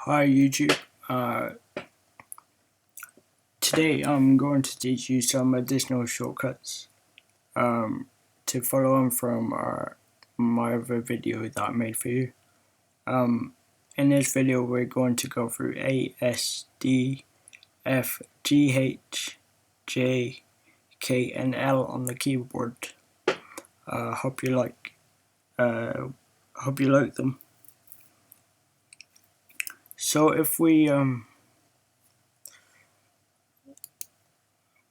Hi YouTube. Today I'm going to teach you some additional shortcuts to follow on from my other video that I made for you. In this video we're going to go through A, S, D, F, G, H, J, K and L on the keyboard. Hope you like them. So if we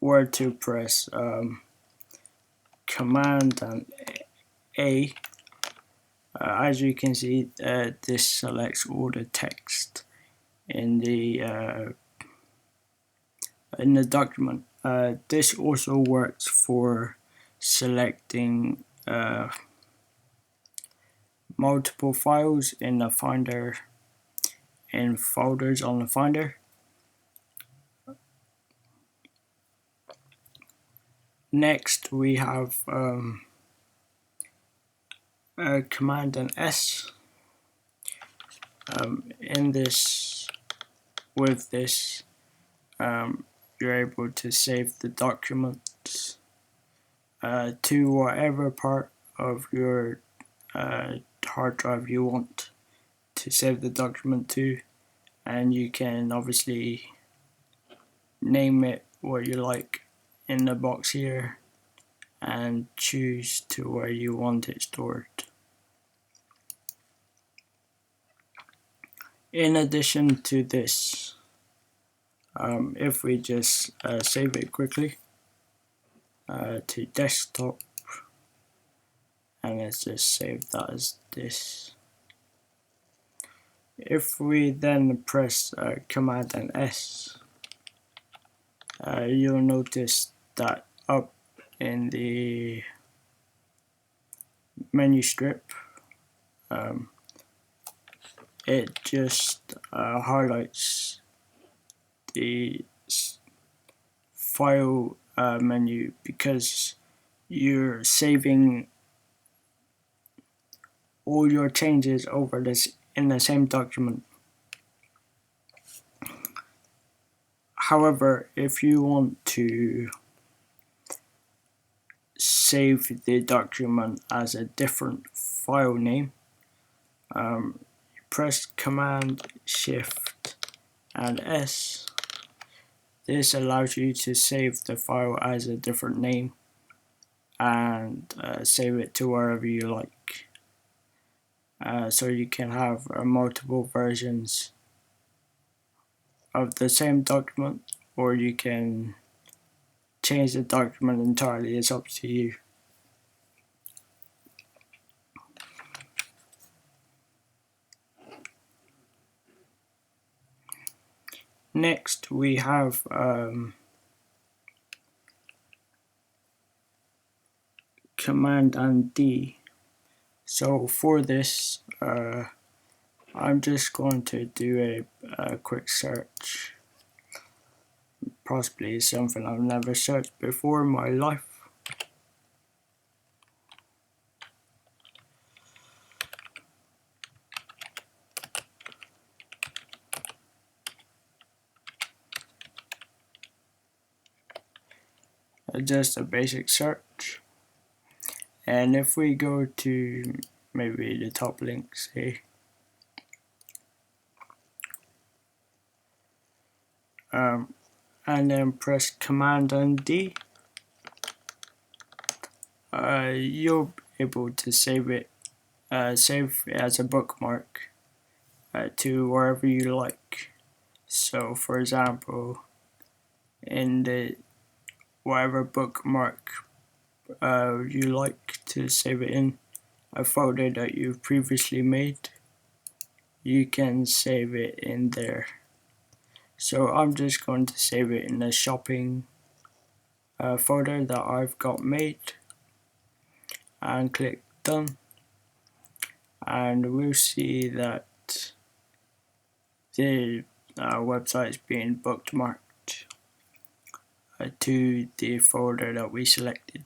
were to press Command and A, as you can see, this selects all the text in the document. This also works for selecting multiple files in the Finder, in folders on the Finder. Next we have Command and S. With this, you're able to save the document to whatever part of your hard drive you want to save the document to, and you can obviously name it what you like in the box here and choose to where you want it stored. In addition to this, if we just save it quickly to desktop, and let's just save that as this. If we then press Command and S, you'll notice that up in the menu strip, it just highlights the file menu, because you're saving all your changes over this in the same document. However, if you want to save the document as a different file name, you press Command, Shift and S. This allows you to save the file as a different name and save it to wherever you like. So you can have multiple versions of the same document, or you can change the document entirely. It's up to you. Next we have Command and D. So for this, I'm just going to do a quick search, possibly something I've never searched before in my life. Just a basic search, and if we go to maybe the top link, say, and then press Command and D, you'll be able to save it as a bookmark to wherever you like. So for example, in the whatever bookmark you like to save it in, a folder that you've previously made, you can save it in there. So I'm just going to save it in the shopping folder that I've got made, and click done, and we'll see that the website is being bookmarked to the folder that we selected.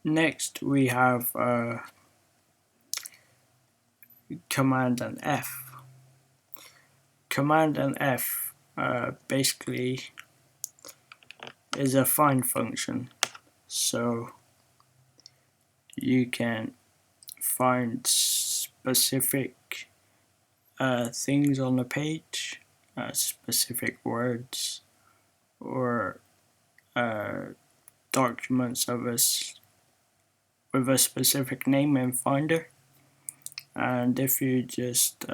Next we have Command and F. Command and F basically is a find function, so you can find specific things on the page, specific words or documents with a specific name in Finder. And if you just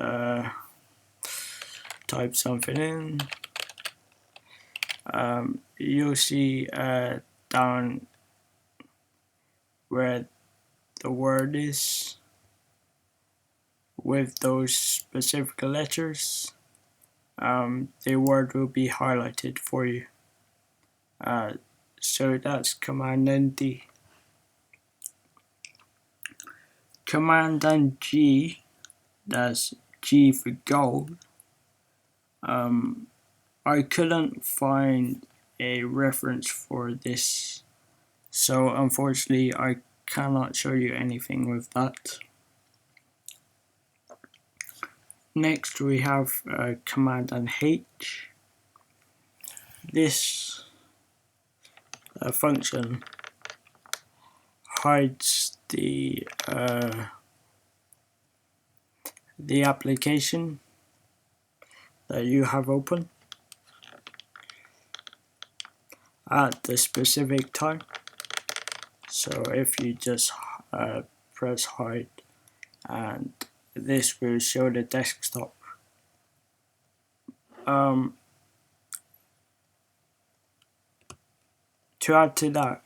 type something in, you'll see down where the word is with those specific letters, the word will be highlighted for you. So that's Command and D. Command and G, that's G for gold. I couldn't find a reference for this, so unfortunately I cannot show you anything with that. Next we have Command and H. This function hides the application that you have open at the specific time. So if you just press hide, and this will show the desktop. To add to that,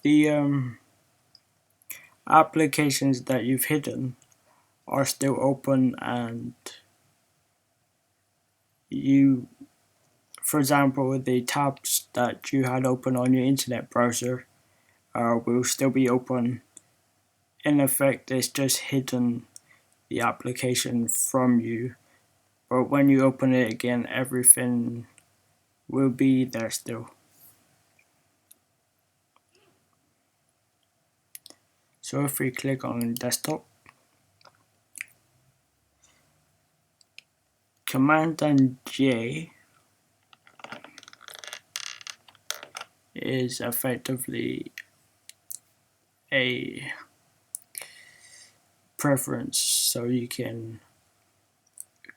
the applications that you've hidden are still open, and you, for example, the tabs that you had open on your internet browser will still be open. In effect, it's just hidden the application from you, but when you open it again, everything will be there still. So if we click on desktop, Command and J is effectively a preference, so you can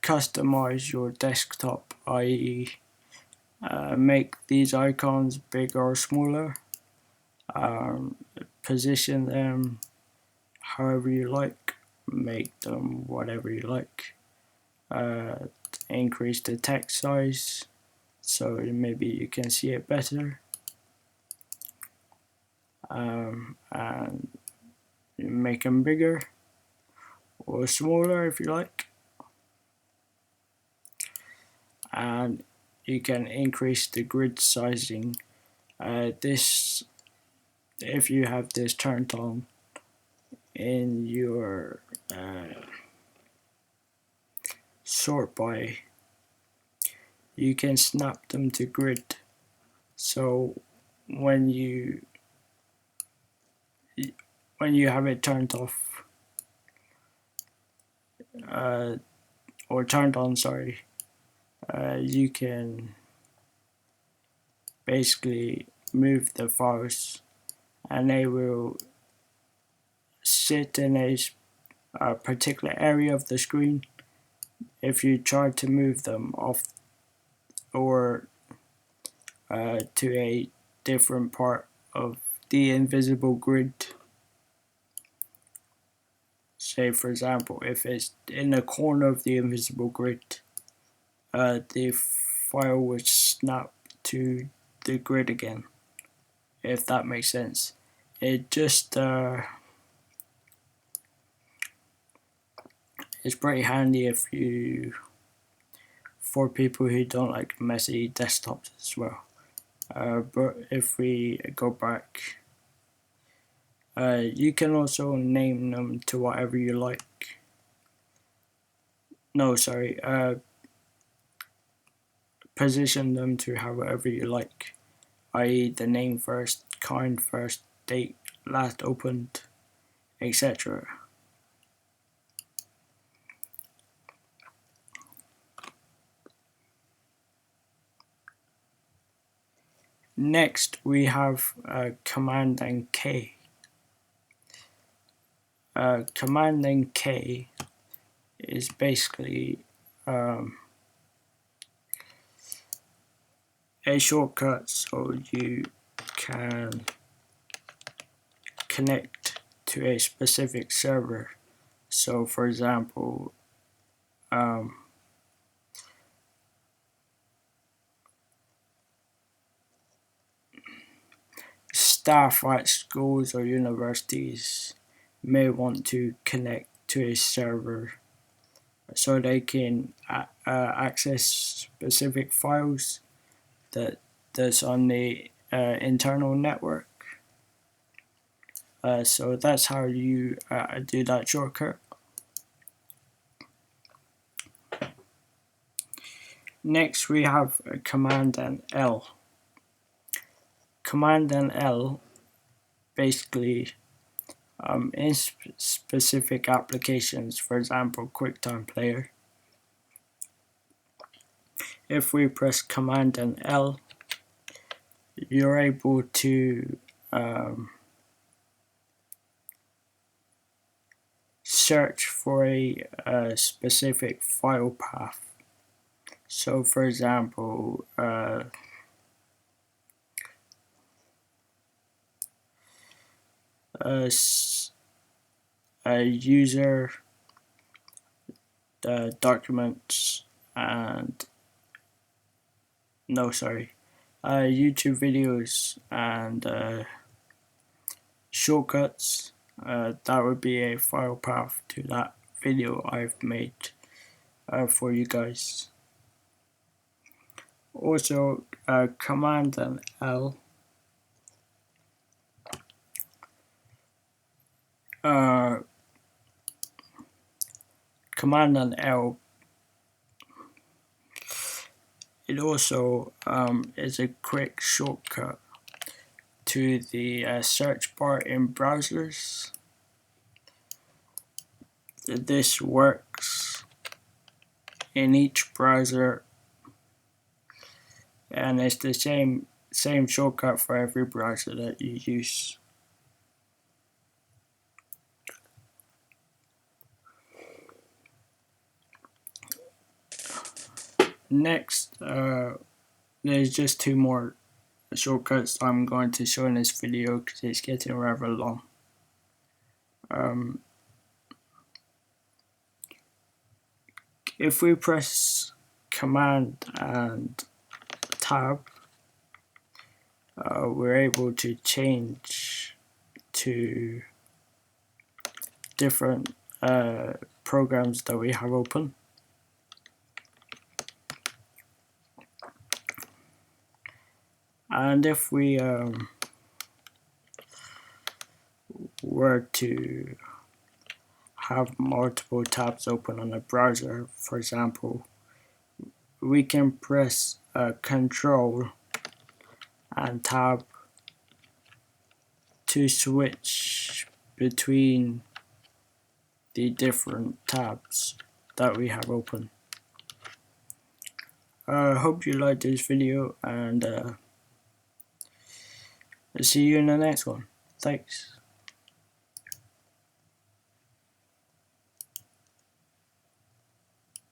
customize your desktop, i.e. make these icons bigger or smaller, position them however you like, make them whatever you like, increase the text size so maybe you can see it better, and make them bigger or smaller if you like, and you can increase the grid sizing. This, if you have this turned on in your sort by, you can snap them to grid, so when you have it turned off or turned on, sorry, you can basically move the files and they will sit in a particular area of the screen. If you try to move them off or to a different part of the invisible grid, say for example if it's in the corner of the invisible grid, the file would snap to the grid again, if that makes sense. It just it's pretty handy for people who don't like messy desktops as well. But if we go back, you can also name them to whatever you like. No, sorry, position them to however you like, i.e. the name first, kind first, date last opened, etc. Next we have Command and K. Command and K is basically a shortcut so you can connect to a specific server. So for example, staff at schools or universities may want to connect to a server so they can access specific files that's on the internal network. So that's how you do that shortcut. Next we have Command and L. Command and L basically in specific applications, for example QuickTime Player, if we press Command and L, you're able to search for a specific file path. So for example, a user, documents, and YouTube videos and shortcuts. That would be a file path to that video I've made for you guys. Also, Command and L Command and L, it also is a quick shortcut to the search bar in browsers. This works in each browser, and it's the same shortcut for every browser that you use. Next, there's just two more shortcuts I'm going to show in this video because it's getting rather long. If we press Command and Tab, we're able to change to different programs that we have open. And if we were to have multiple tabs open on a browser, for example, we can press Ctrl and Tab to switch between the different tabs that we have open. Hope you liked this video, and I'll see you in the next one. Thanks.